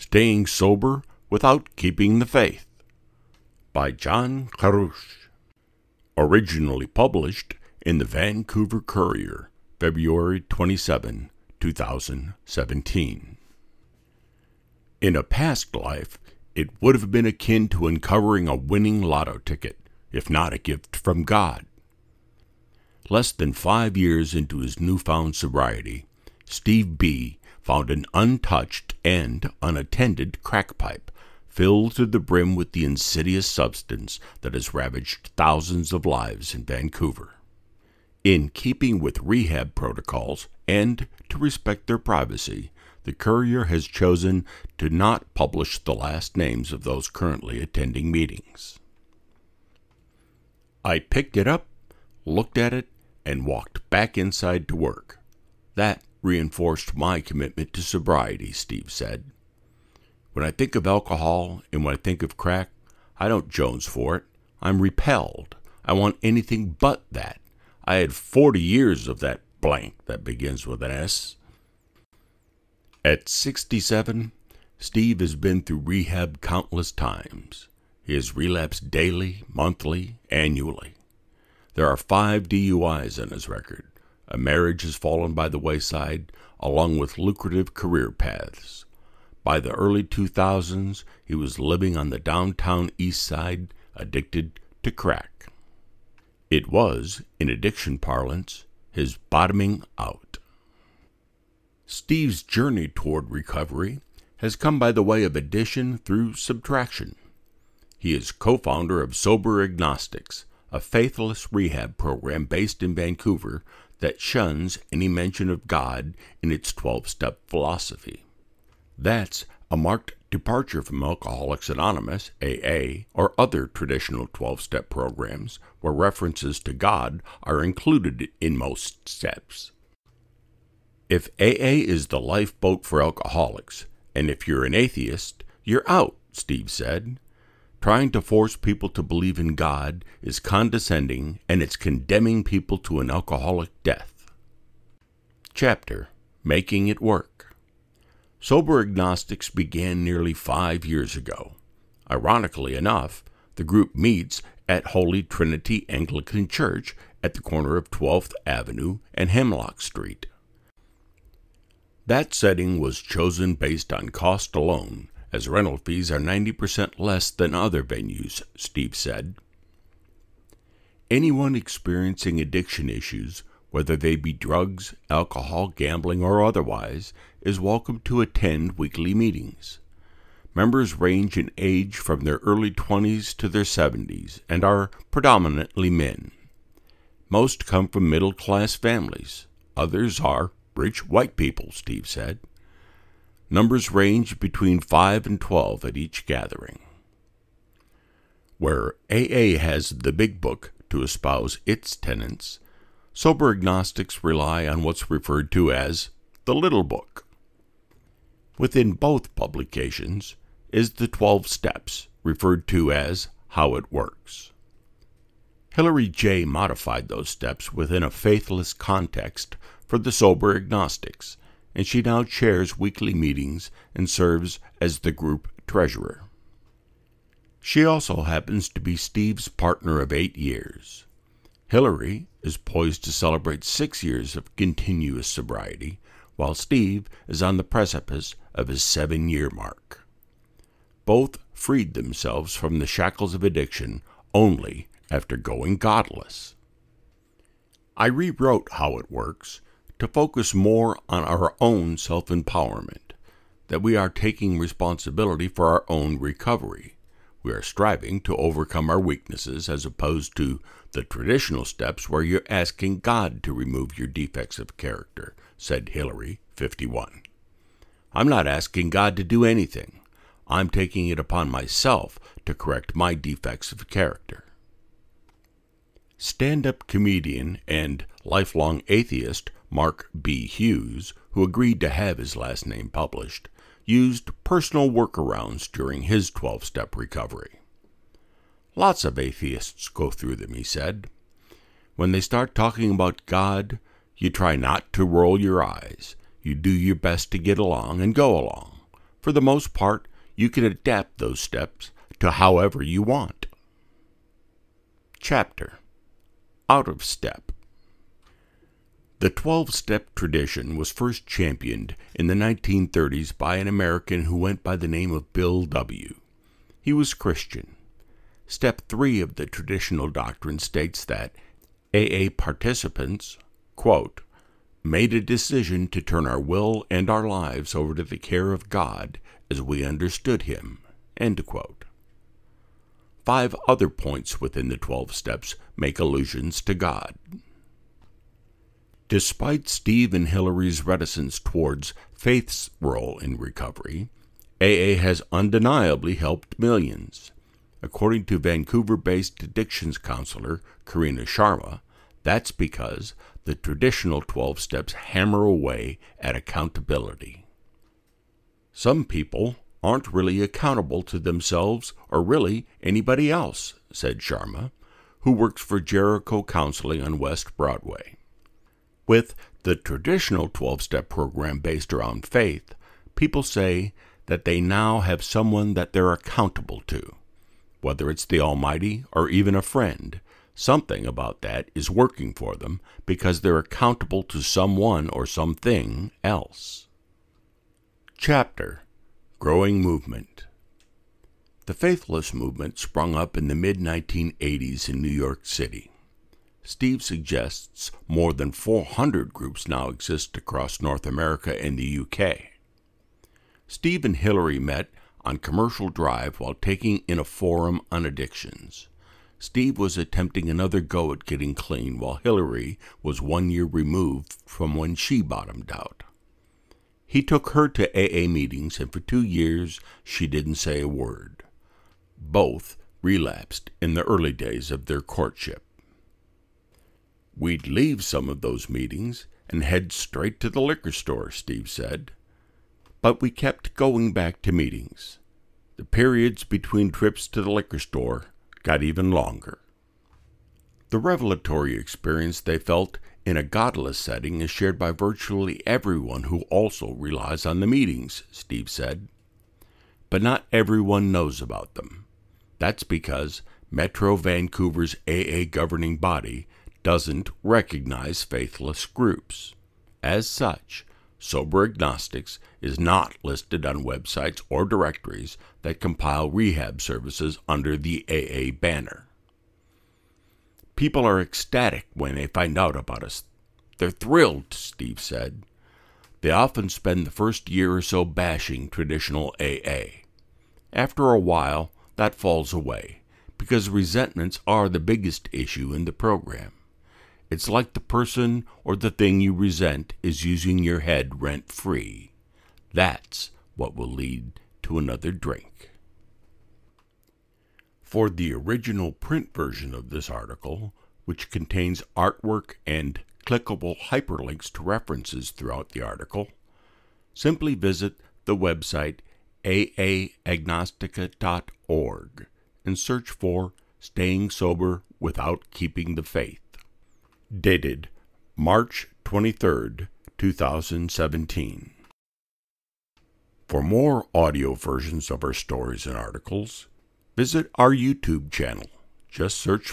Staying Sober Without Keeping the Faith by John Carouche. Originally published in the Vancouver Courier, February 27, 2017. In a past life, it would have been akin to uncovering a winning lotto ticket, if not a gift from God. Less than 5 years into his newfound sobriety, Steve B. found an untouched and unattended crack pipe filled to the brim with the insidious substance that has ravaged thousands of lives in Vancouver. In keeping with rehab protocols and to respect their privacy, the Courier has chosen to not publish the last names of those currently attending meetings. I picked it up, looked at it, and walked back inside to work. That reinforced my commitment to sobriety, Steve said. When I think of alcohol and when I think of crack, I don't jones for it. I'm repelled. I want anything but that. I had 40 years of that blank that begins with an S. At 67, Steve has been through rehab countless times. He has relapsed daily, monthly, annually. There are 5 DUIs on his record. A marriage has fallen by the wayside, along with lucrative career paths. By the early 2000s, he was living on the downtown east side, addicted to crack. It was, in addiction parlance, his bottoming out. Steve's journey toward recovery has come by the way of addition through subtraction. He is co-founder of Sober Agnostics, a faithless rehab program based in Vancouver that shuns any mention of God in its 12-step philosophy. That's a marked departure from Alcoholics Anonymous, AA, or other traditional 12-step programs where references to God are included in most steps. If AA is the lifeboat for alcoholics, and if you're an atheist, you're out, Steve said. Trying to force people to believe in God is condescending, and it's condemning people to an alcoholic death. Chapter: Making It Work. Sober Agnostics began nearly 5 years ago. Ironically enough, the group meets at Holy Trinity Anglican Church at the corner of 12th Avenue and Hemlock Street. That setting was chosen based on cost alone, as rental fees are 90% less than other venues, Steve said. Anyone experiencing addiction issues, whether they be drugs, alcohol, gambling, or otherwise, is welcome to attend weekly meetings. Members range in age from their early 20s to their 70s and are predominantly men. Most come from middle-class families. Others are rich white people, Steve said. Numbers range between 5 and 12 at each gathering. Where AA has the big book to espouse its tenets, Sober Agnostics rely on what's referred to as the Little Book. Within both publications is the 12 Steps, referred to as How It Works. Hillary J. modified those steps within a faithless context for the Sober Agnostics, and she now chairs weekly meetings and serves as the group treasurer. She also happens to be Steve's partner of 8 years. Hillary is poised to celebrate 6 years of continuous sobriety, while Steve is on the precipice of his 7-year mark. Both freed themselves from the shackles of addiction only after going godless. I rewrote How It Works to focus more on our own self-empowerment, that we are taking responsibility for our own recovery. We are striving to overcome our weaknesses as opposed to the traditional steps where you're asking God to remove your defects of character, said Hillary, 51. I'm not asking God to do anything. I'm taking it upon myself to correct my defects of character. Stand-up comedian and lifelong atheist Mark B. Hughes, who agreed to have his last name published, used personal workarounds during his 12-step recovery. Lots of atheists go through them, he said. When they start talking about God, you try not to roll your eyes. You do your best to get along and go along. For the most part, you can adapt those steps to however you want. Chapter: Out of Step. The 12-step tradition was first championed in the 1930s by an American who went by the name of Bill W. He was Christian. Step 3 of the traditional doctrine states that AA participants, quote, made a decision to turn our will and our lives over to the care of God as we understood Him, end quote. 5 other points within the 12 steps make allusions to God. Despite Steve and Hillary's reticence towards faith's role in recovery, AA has undeniably helped millions. According to Vancouver-based addictions counselor Karina Sharma, that's because the traditional 12 steps hammer away at accountability. Some people aren't really accountable to themselves or really anybody else, said Sharma, who works for Jericho Counseling on West Broadway. With the traditional 12-step program based around faith, people say that they now have someone that they're accountable to. Whether it's the Almighty or even a friend, something about that is working for them because they're accountable to someone or something else. Chapter: Growing Movement. The Faithless movement sprung up in the mid-1980s in New York City. Steve suggests more than 400 groups now exist across North America and the UK. Steve and Hillary met on Commercial Drive while taking in a forum on addictions. Steve was attempting another go at getting clean while Hillary was 1 year removed from when she bottomed out. He took her to AA meetings, and for 2 years she didn't say a word. Both relapsed in the early days of their courtship. We'd leave some of those meetings and head straight to the liquor store, Steve said. But we kept going back to meetings. The periods between trips to the liquor store got even longer. The revelatory experience they felt in a godless setting is shared by virtually everyone who also relies on the meetings, Steve said. But not everyone knows about them. That's because Metro Vancouver's AA governing body doesn't recognize faithless groups. As such, Sober Agnostics is not listed on websites or directories that compile rehab services under the AA banner. People are ecstatic when they find out about us. They're thrilled, Steve said. They often spend the first year or so bashing traditional AA. After a while, that falls away, because resentments are the biggest issue in the program. It's like the person or the thing you resent is using your head rent-free. That's what will lead to another drink. For the original print version of this article, which contains artwork and clickable hyperlinks to references throughout the article, simply visit the website aagnostica.org and search for Staying Sober Without Keeping the Faith. Dated March 23, 2017. For more audio versions of our stories and articles, visit our YouTube channel. Just search